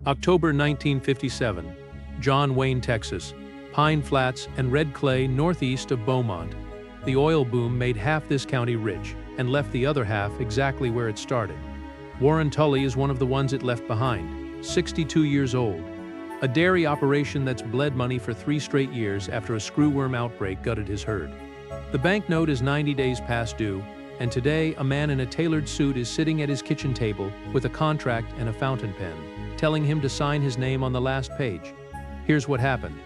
October 1957. John Wayne, Texas. Pine Flats and red clay northeast of Beaumont. The oil boom made half this county rich and left the other half exactly where it started. Warren Tully is one of the ones it left behind, 62 years old. A dairy operation that's bled money for 3 straight years after a screwworm outbreak gutted his herd. The banknote is 90 days past due, and today a man in a tailored suit is sitting at his kitchen table with a contract and a fountain pen, telling him to sign his name on the last page. Here's what happened.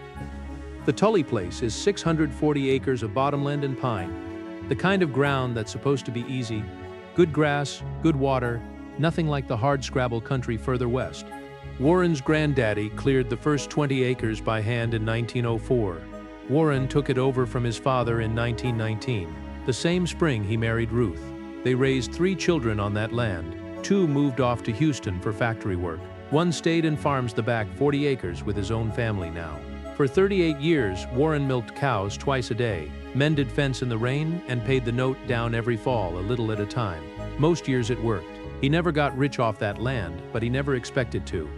The Tully place is 640 acres of bottomland and pine, the kind of ground that's supposed to be easy, good grass, good water, nothing like the hardscrabble country further west. Warren's granddaddy cleared the first 20 acres by hand in 1904. Warren took it over from his father in 1919. The same spring he married Ruth. They raised 3 children on that land. 2 moved off to Houston for factory work. 1 stayed and farms the back 40 acres with his own family now. For 38 years, Warren milked cows twice a day, mended fence in the rain, and paid the note down every fall, a little at a time. Most years it worked. He never got rich off that land, but he never expected to.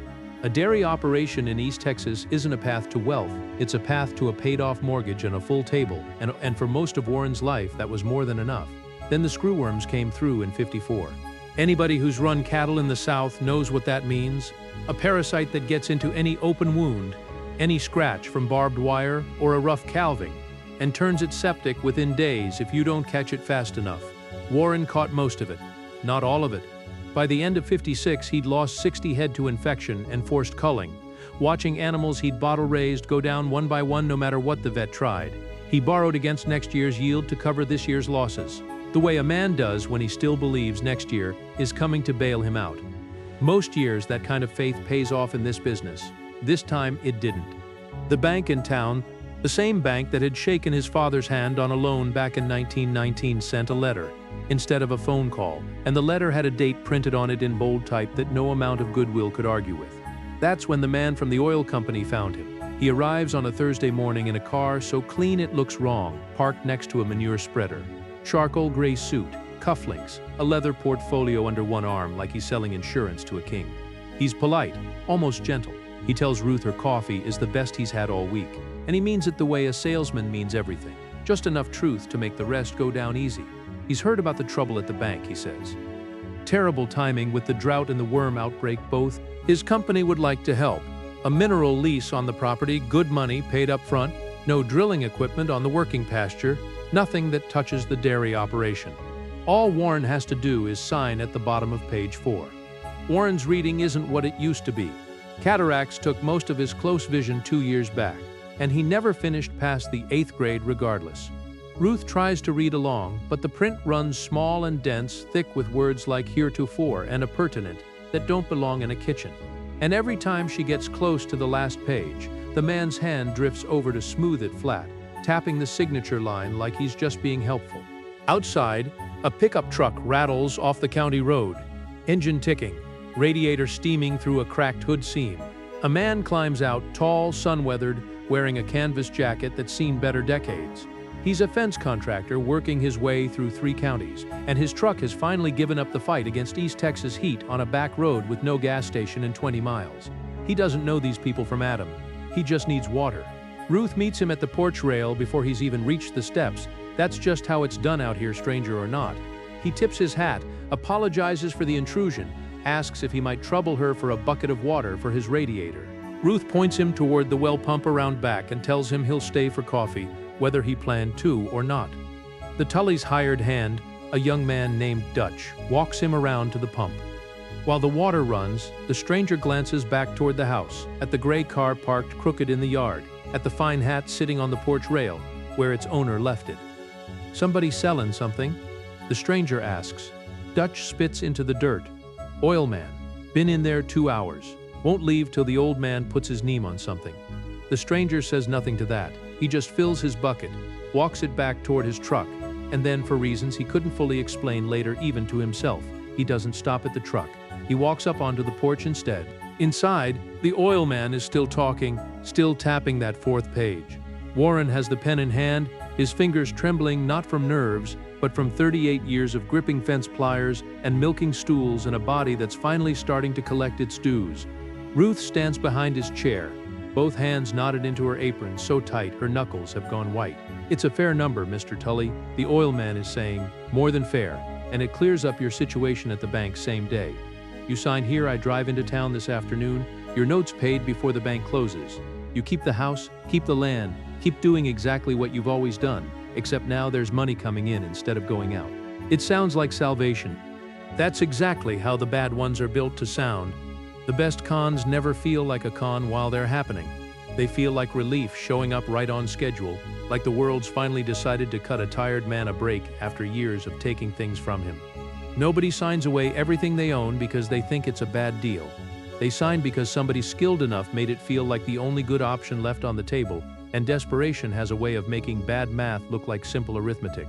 A dairy operation in East Texas isn't a path to wealth, it's a path to a paid-off mortgage and a full table, and for most of Warren's life that was more than enough. Then the screwworms came through in '54. Anybody who's run cattle in the South knows what that means. A parasite that gets into any open wound, any scratch from barbed wire or a rough calving, and turns it septic within days if you don't catch it fast enough. Warren caught most of it, not all of it. By the end of '56, he'd lost 60 head to infection and forced culling, watching animals he'd bottle-raised go down one by one no matter what the vet tried. He borrowed against next year's yield to cover this year's losses, the way a man does when he still believes next year is coming to bail him out. Most years that kind of faith pays off in this business. This time it didn't. The bank in town, the same bank that had shaken his father's hand on a loan back in 1919, sent a letter instead of a phone call, and the letter had a date printed on it in bold type that no amount of goodwill could argue with. That's when the man from the oil company found him. He arrives on a Thursday morning in a car so clean it looks wrong, parked next to a manure spreader. Charcoal gray suit, cufflinks, a leather portfolio under one arm like he's selling insurance to a king. He's polite, almost gentle. He tells Ruth her coffee is the best he's had all week, and he means it the way a salesman means everything. Just enough truth to make the rest go down easy. He's heard about the trouble at the bank, he says. Terrible timing with the drought and the worm outbreak both. His company would like to help. A mineral lease on the property, good money paid up front, no drilling equipment on the working pasture, nothing that touches the dairy operation. All Warren has to do is sign at the bottom of page 4. Warren's reading isn't what it used to be. Cataracts took most of his close vision 2 years back, and he never finished past the 8th grade regardless. Ruth tries to read along, but the print runs small and dense, thick with words like heretofore and appurtenant that don't belong in a kitchen. And every time she gets close to the last page, the man's hand drifts over to smooth it flat, tapping the signature line like he's just being helpful. Outside, a pickup truck rattles off the county road, engine ticking, radiator steaming through a cracked hood seam. A man climbs out, tall, sun-weathered, wearing a canvas jacket that's seen better decades. He's a fence contractor working his way through 3 counties, and his truck has finally given up the fight against East Texas heat on a back road with no gas station in 20 miles. He doesn't know these people from Adam. He just needs water. Ruth meets him at the porch rail before he's even reached the steps. That's just how it's done out here, stranger or not. He tips his hat, apologizes for the intrusion, asks if he might trouble her for a bucket of water for his radiator. Ruth points him toward the well pump around back and tells him he'll stay for coffee, whether he planned to or not. The Tully's hired hand, a young man named Dutch, walks him around to the pump. While the water runs, the stranger glances back toward the house, at the gray car parked crooked in the yard, at the fine hat sitting on the porch rail, where its owner left it. Somebody selling something? The stranger asks. Dutch spits into the dirt. Oil man. Been in there 2 hours. Won't leave till the old man puts his name on something. The stranger says nothing to that. He just fills his bucket, walks it back toward his truck, and then, for reasons he couldn't fully explain later even to himself, he doesn't stop at the truck. He walks up onto the porch instead. Inside, the oil man is still talking, still tapping that 4th page. Warren has the pen in hand, his fingers trembling not from nerves, but from 38 years of gripping fence pliers and milking stools in a body that's finally starting to collect its dues. Ruth stands behind his chair, both hands knotted into her apron so tight her knuckles have gone white. "It's a fair number, Mr. Tully," the oil man is saying. "More than fair, and it clears up your situation at the bank same day. You sign here, I drive into town this afternoon, your note's paid before the bank closes. You keep the house, keep the land, keep doing exactly what you've always done, except now there's money coming in instead of going out." It sounds like salvation. That's exactly how the bad ones are built to sound. The best cons never feel like a con while they're happening. They feel like relief showing up right on schedule, like the world's finally decided to cut a tired man a break after years of taking things from him. Nobody signs away everything they own because they think it's a bad deal. They sign because somebody skilled enough made it feel like the only good option left on the table, and desperation has a way of making bad math look like simple arithmetic.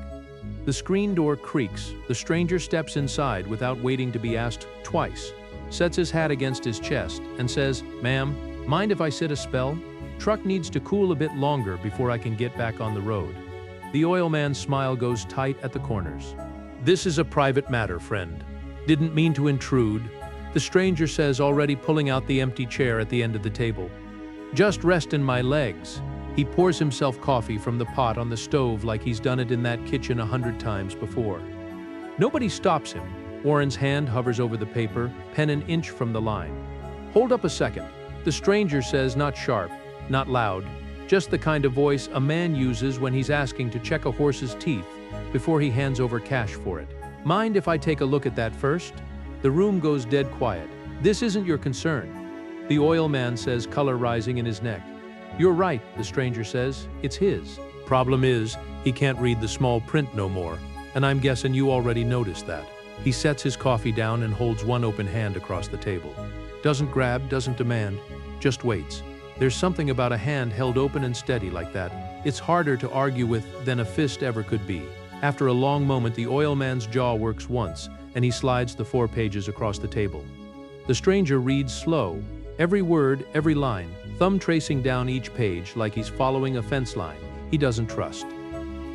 The screen door creaks. The stranger steps inside without waiting to be asked twice, sets his hat against his chest, and says, "Ma'am, mind if I sit a spell? Truck needs to cool a bit longer before I can get back on the road." The oil man's smile goes tight at the corners. "This is a private matter, friend. Didn't mean to intrude," the stranger says, already pulling out the empty chair at the end of the table. "Just restin' my legs." He pours himself coffee from the pot on the stove like he's done it in that kitchen 100 times before. Nobody stops him. Warren's hand hovers over the paper, pen an inch from the line. "Hold up a second," the stranger says, not sharp, not loud, just the kind of voice a man uses when he's asking to check a horse's teeth before he hands over cash for it. "Mind if I take a look at that first?" The room goes dead quiet. "This isn't your concern," the oil man says, color rising in his neck. "You're right," the stranger says, "it's his. Problem is, he can't read the small print no more, and I'm guessing you already noticed that." He sets his coffee down and holds one open hand across the table. Doesn't grab, doesn't demand, just waits. There's something about a hand held open and steady like that. It's harder to argue with than a fist ever could be. After a long moment, the oil man's jaw works once, and he slides the 4 pages across the table. The stranger reads slow, every word, every line, thumb tracing down each page like he's following a fence line he doesn't trust.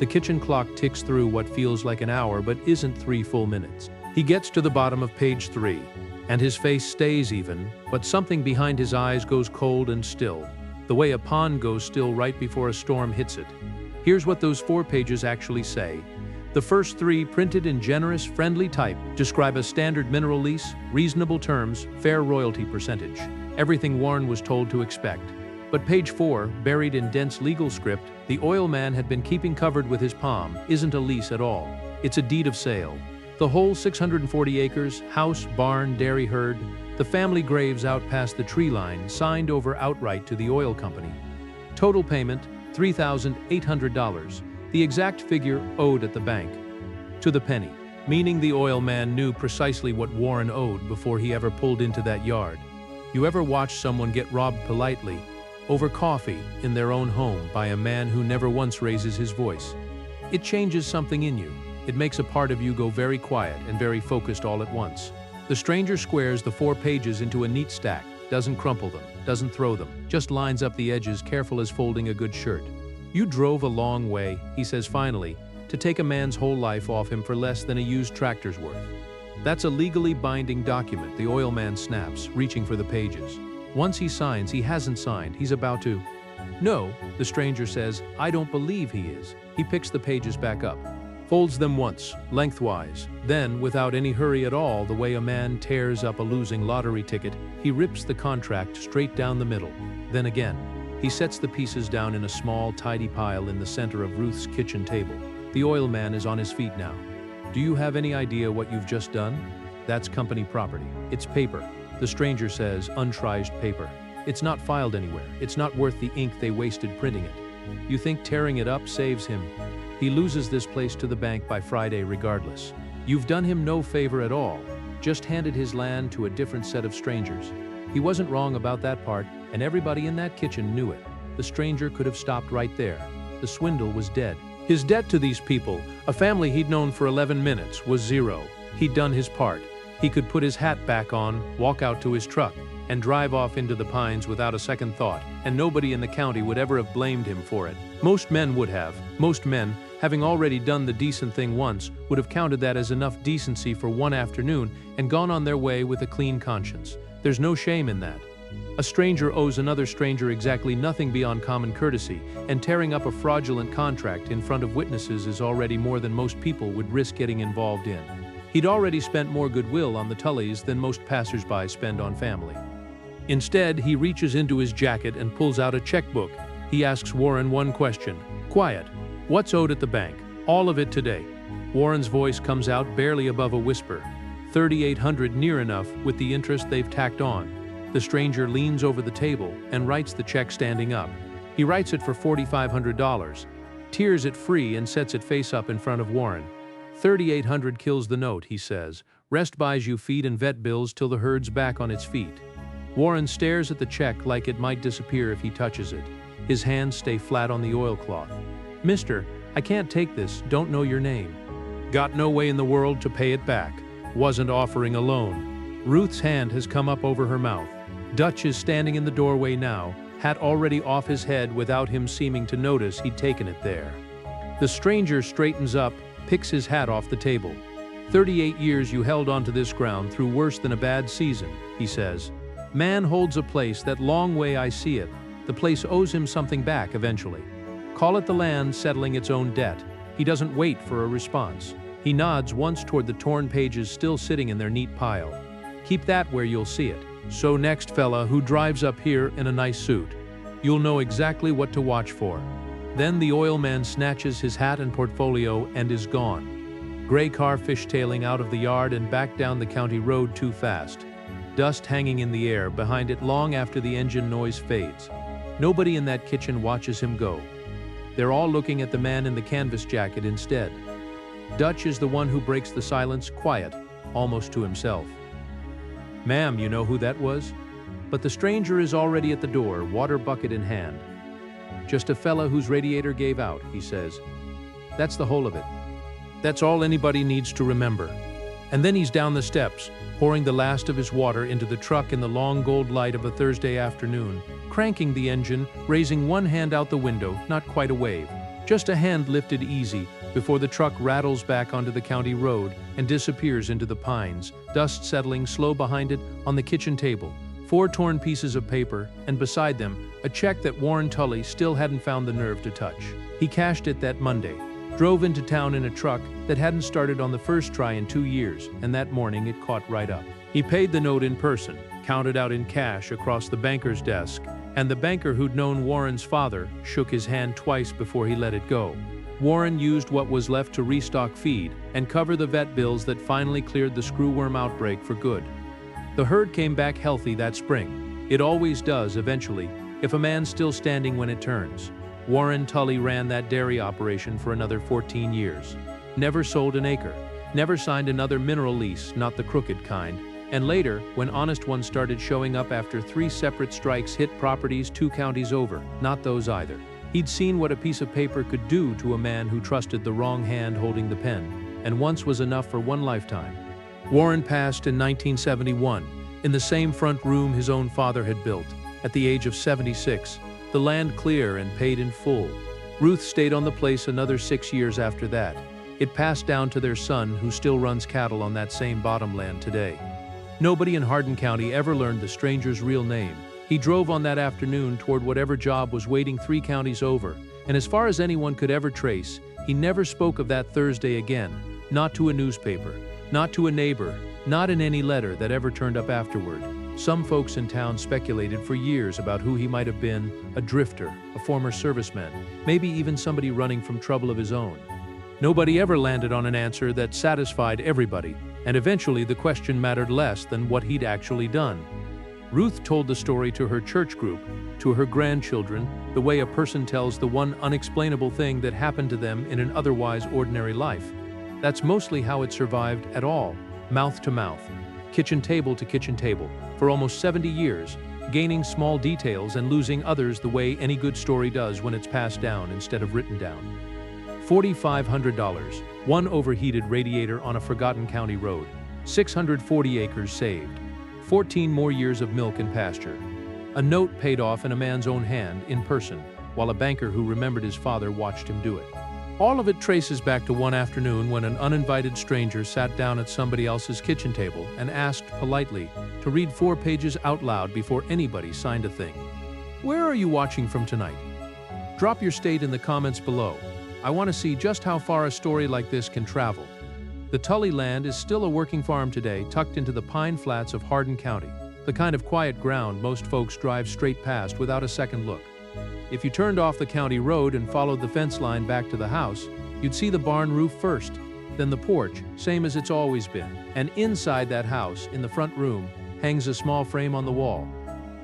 The kitchen clock ticks through what feels like an hour but isn't 3 full minutes. He gets to the bottom of page 3, and his face stays even, but something behind his eyes goes cold and still, the way a pond goes still right before a storm hits it. Here's what those 4 pages actually say. The first 3, printed in generous, friendly type, describe a standard mineral lease, reasonable terms, fair royalty percentage. Everything Warren was told to expect. But page 4, buried in dense legal script, the oil man had been keeping covered with his palm, isn't a lease at all. It's a deed of sale. The whole 640 acres, house, barn, dairy herd, the family graves out past the tree line, signed over outright to the oil company. Total payment, $3,800, the exact figure owed at the bank. To the penny, meaning the oil man knew precisely what Warren owed before he ever pulled into that yard. You ever watch someone get robbed politely, over coffee, in their own home by a man who never once raises his voice? It changes something in you. It makes a part of you go very quiet and very focused all at once. The stranger squares the 4 pages into a neat stack, doesn't crumple them, doesn't throw them, just lines up the edges careful as folding a good shirt. "You drove a long way," he says finally, "to take a man's whole life off him for less than a used tractor's worth." That's a legally binding document, the oil man snaps, reaching for the pages. Once he signs, he hasn't signed, he's about to. "No," the stranger says, "I don't believe he is." He picks the pages back up, folds them once, lengthwise, then, without any hurry at all, the way a man tears up a losing lottery ticket, he rips the contract straight down the middle. Then again, he sets the pieces down in a small, tidy pile in the center of Ruth's kitchen table. The oil man is on his feet now. "Do you have any idea what you've just done?" "That's company property. It's paper," the stranger says, "untrized paper. It's not filed anywhere. It's not worth the ink they wasted printing it. You think tearing it up saves him? He loses this place to the bank by Friday regardless. You've done him no favor at all, just handed his land to a different set of strangers. He wasn't wrong about that part, and everybody in that kitchen knew it. The stranger could have stopped right there. The swindle was dead. His debt to these people, a family he'd known for 11 minutes, was 0. He'd done his part. He could put his hat back on, walk out to his truck, and drive off into the pines without a second thought, and nobody in the county would ever have blamed him for it. Most men would have. Most men, having already done the decent thing once, would have counted that as enough decency for one afternoon and gone on their way with a clean conscience. There's no shame in that. A stranger owes another stranger exactly nothing beyond common courtesy, and tearing up a fraudulent contract in front of witnesses is already more than most people would risk getting involved in. He'd already spent more goodwill on the Tullys than most passers-by spend on family. Instead, he reaches into his jacket and pulls out a checkbook. He asks Warren one question. "Quiet. What's owed at the bank?" "All of it today." Warren's voice comes out barely above a whisper. $3,800 near enough with the interest they've tacked on. The stranger leans over the table and writes the check standing up. He writes it for $4,500, tears it free and sets it face up in front of Warren. $3,800 kills the note, he says. Rest buys you feed and vet bills till the herd's back on its feet. Warren stares at the check like it might disappear if he touches it. His hands stay flat on the oilcloth. "Mister, I can't take this, don't know your name." Got no way in the world to pay it back. Wasn't offering a loan. Ruth's hand has come up over her mouth. Dutch is standing in the doorway now, hat already off his head without him seeming to notice he'd taken it there. The stranger straightens up, picks his hat off the table. 38 years you held onto this ground through worse than a bad season, he says. Man holds a place that long way I see it. The place owes him something back eventually. Call it the land settling its own debt. He doesn't wait for a response. He nods once toward the torn pages still sitting in their neat pile. Keep that where you'll see it. So next fella who drives up here in a nice suit. You'll know exactly what to watch for. Then the oil man snatches his hat and portfolio and is gone. Gray car fishtailing out of the yard and back down the county road too fast. Dust hanging in the air behind it long after the engine noise fades. Nobody in that kitchen watches him go. They're all looking at the man in the canvas jacket instead. Dutch is the one who breaks the silence, quiet, almost to himself. "Ma'am, you know who that was?" But the stranger is already at the door, water bucket in hand. "Just a fella whose radiator gave out," he says. That's the whole of it. That's all anybody needs to remember. And then he's down the steps, pouring the last of his water into the truck in the long gold light of a Thursday afternoon, cranking the engine, raising one hand out the window, not quite a wave, just a hand lifted easy, before the truck rattles back onto the county road and disappears into the pines, dust settling slow behind it on the kitchen table, 4 torn pieces of paper, and beside them, a check that Warren Tully still hadn't found the nerve to touch. He cashed it that Monday, drove into town in a truck that hadn't started on the first try in 2 years, and that morning it caught right up. He paid the note in person, counted out in cash across the banker's desk, and the banker who'd known Warren's father shook his hand twice before he let it go. Warren used what was left to restock feed and cover the vet bills that finally cleared the screwworm outbreak for good. The herd came back healthy that spring. It always does eventually, if a man's still standing when it turns. Warren Tully ran that dairy operation for another 14 years. Never sold an acre, never signed another mineral lease, not the crooked kind. And later, when honest ones started showing up after 3 separate strikes hit properties 2 counties over, not those either. He'd seen what a piece of paper could do to a man who trusted the wrong hand holding the pen, and once was enough for one lifetime. Warren passed in 1971, in the same front room his own father had built, at the age of 76, the land clear and paid in full. Ruth stayed on the place another 6 years after that. It passed down to their son, who still runs cattle on that same bottomland today. Nobody in Hardin County ever learned the stranger's real name. He drove on that afternoon toward whatever job was waiting 3 counties over, and as far as anyone could ever trace, he never spoke of that Thursday again, not to a newspaper, not to a neighbor, not in any letter that ever turned up afterward. Some folks in town speculated for years about who he might have been, a drifter, a former serviceman, maybe even somebody running from trouble of his own. Nobody ever landed on an answer that satisfied everybody, and eventually the question mattered less than what he'd actually done. Ruth told the story to her church group, to her grandchildren, the way a person tells the one unexplainable thing that happened to them in an otherwise ordinary life. That's mostly how it survived at all, mouth to mouth, kitchen table to kitchen table, for almost 70 years, gaining small details and losing others the way any good story does when it's passed down instead of written down. $4,500, 1 overheated radiator on a forgotten county road, 640 acres saved. 14 more years of milk and pasture. A note paid off in a man's own hand, in person, while a banker who remembered his father watched him do it. All of it traces back to one afternoon when an uninvited stranger sat down at somebody else's kitchen table and asked politely to read 4 pages out loud before anybody signed a thing. Where are you watching from tonight? Drop your state in the comments below. I want to see just how far a story like this can travel. The Tully land is still a working farm today, tucked into the pine flats of Hardin County, the kind of quiet ground most folks drive straight past without a second look. If you turned off the county road and followed the fence line back to the house, you'd see the barn roof first, then the porch, same as it's always been. And inside that house, in the front room, hangs a small frame on the wall.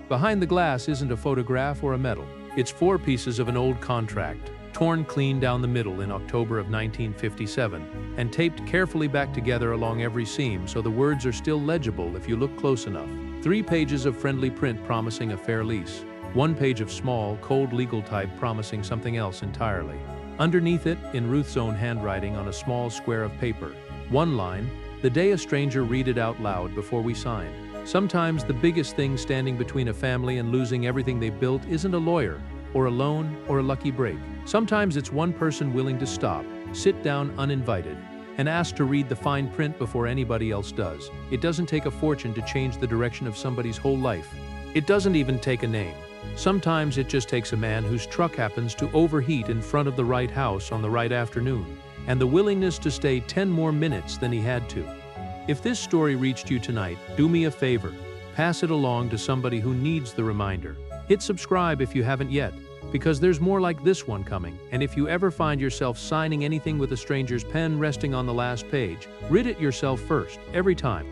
Behind the glass isn't a photograph or a medal. It's 4 pieces of an old contract, torn clean down the middle in October of 1957, and taped carefully back together along every seam so the words are still legible if you look close enough. 3 pages of friendly print promising a fair lease. 1 page of small, cold legal type promising something else entirely. Underneath it, in Ruth's own handwriting on a small square of paper, 1 line, "The day a stranger read it out loud before we signed." Sometimes the biggest thing standing between a family and losing everything they built isn't a lawyer, or a loan, or a lucky break. Sometimes it's one person willing to stop, sit down uninvited, and ask to read the fine print before anybody else does. It doesn't take a fortune to change the direction of somebody's whole life. It doesn't even take a name. Sometimes it just takes a man whose truck happens to overheat in front of the right house on the right afternoon, and the willingness to stay 10 more minutes than he had to. If this story reached you tonight, do me a favor. Pass it along to somebody who needs the reminder. Hit subscribe if you haven't yet, because there's more like this one coming, and if you ever find yourself signing anything with a stranger's pen resting on the last page, read it yourself first, every time.